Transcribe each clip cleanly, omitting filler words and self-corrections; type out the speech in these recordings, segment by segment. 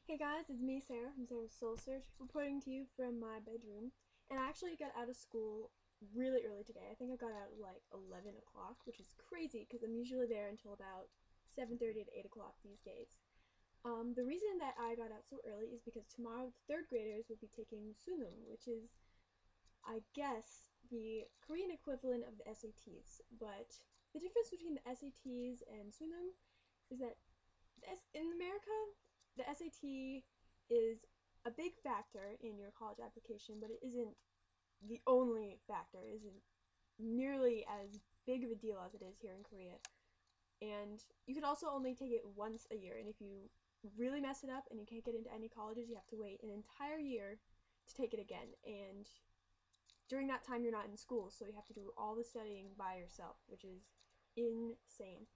Hey guys, it's me, Sarah from Sarah's Soul Search, reporting to you from my bedroom. And I actually got out of school really early today. I think I got out at like 11 o'clock, which is crazy because I'm usually there until about 7:30 to 8 o'clock these days. The reason that I got out so early is because tomorrow the third graders will be taking Sunum, which is, I guess, the Korean equivalent of the SATs. But the difference between the SATs and Sunum is that in America, the SAT is a big factor in your college application, but it isn't the only factor. It isn't nearly as big of a deal as it is here in Korea. And you can also only take it once a year, and if you really mess it up and you can't get into any colleges, you have to wait an entire year to take it again. And during that time, you're not in school, so you have to do all the studying by yourself, which is insane.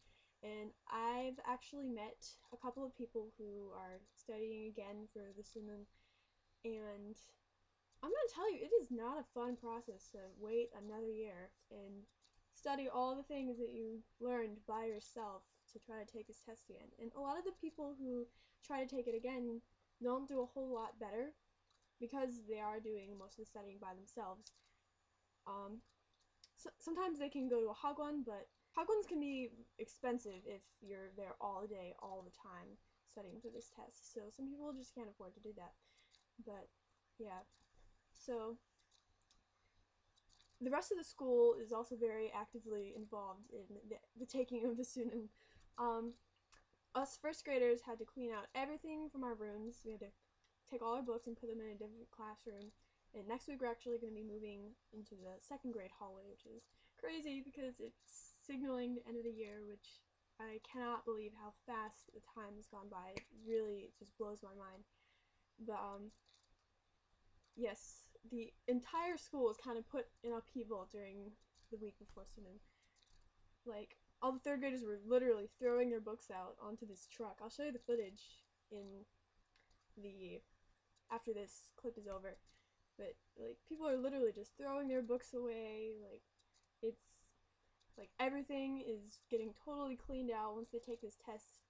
And I've actually met a couple of people who are studying again for the Summon, and I'm gonna tell you, it is not a fun process to wait another year and study all the things that you learned by yourself to try to take this test again. And a lot of the people who try to take it again don't do a whole lot better because they are doing most of the studying by themselves. Um, sometimes they can go to a hagwon, but hagwons can be expensive if you're there all day, all the time, studying for this test. So some people just can't afford to do that. But yeah, so the rest of the school is also very actively involved in the taking of the Sunim. Um, us first graders had to clean out everything from our rooms. We had to take all our books and put them in a different classroom. And next week we're actually going to be moving into the second grade hallway, which is crazy because it's signaling the end of the year, which I cannot believe how fast the time has gone by. It really just blows my mind. But yes, the entire school was kind of put in upheaval during the week before Sunim. Like, all the third graders were literally throwing their books out onto this truck. I'll show you the footage in the after this clip is over. But like, people are literally just throwing their books away. Like, it's like everything is getting totally cleaned out once they take this test.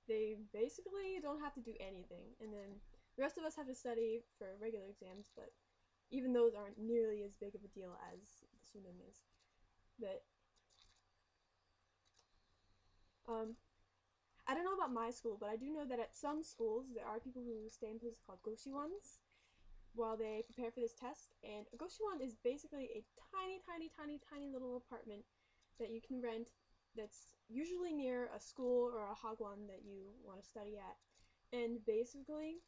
They basically don't have to do anything, and then the rest of us have to study for regular exams, but even those aren't nearly as big of a deal as the Sunim is. But I don't know about my school, but I do know that at some schools there are people who stay in places called goshiwons while they prepare for this test. And a goshiwon is basically a tiny little apartment that you can rent that's usually near a school or a hagwon that you want to study at. And basically,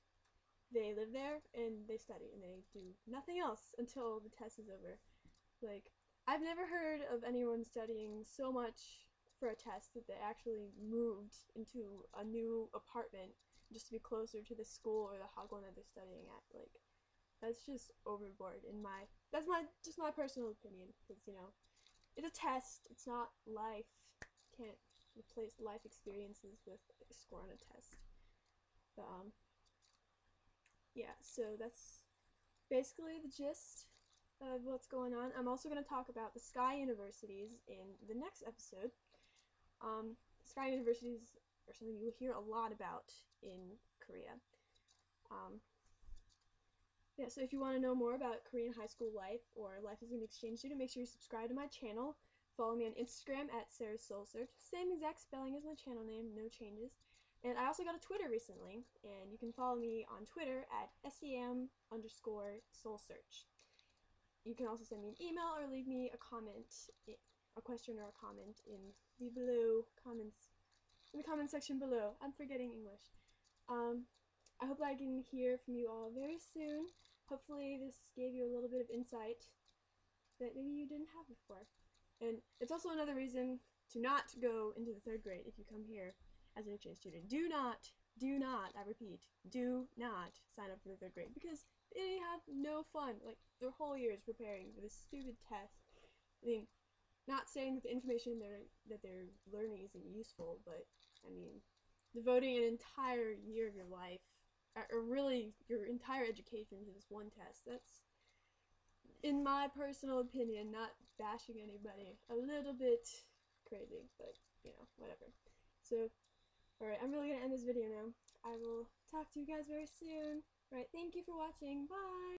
they live there and they study and they do nothing else until the test is over. Like, I've never heard of anyone studying so much for a test that they actually moved into a new apartment just to be closer to the school or the hagwon that they're studying at. Like, that's just overboard in my that's my just my personal opinion, because it's a test, it's not life. Can't replace life experiences with a score on a test. But yeah, so that's basically the gist of what's going on. I'm also going to talk about the Sky Universities in the next episode. Sky Universities are something you will hear a lot about in Korea. Yeah, so if you want to know more about Korean high school life or life as an exchange student, make sure you subscribe to my channel. Follow me on Instagram at Sarah's Soul Search. Same exact spelling as my channel name, no changes. And I also got a Twitter recently, and you can follow me on Twitter at SEM_soulsearch. You can also send me an email or leave me a comment, a question or a comment in the comment section below. I'm forgetting English. I hope I can hear from you all very soon. Hopefully this gave you a little bit of insight that maybe you didn't have before. And it's also another reason to not go into the third grade if you come here as an exchange student. Do not, I repeat, do not sign up for the third grade, because they have no fun. Like, their whole year is preparing for this stupid test. I mean, not saying that the information that they're learning isn't useful, but I mean, devoting an entire year of your life, or really your entire education, to this one test, that's, in my personal opinion, not bashing anybody, a little bit crazy, but whatever. So Alright, I'm really gonna end this video now. I will talk to you guys very soon. Alright, thank you for watching. Bye!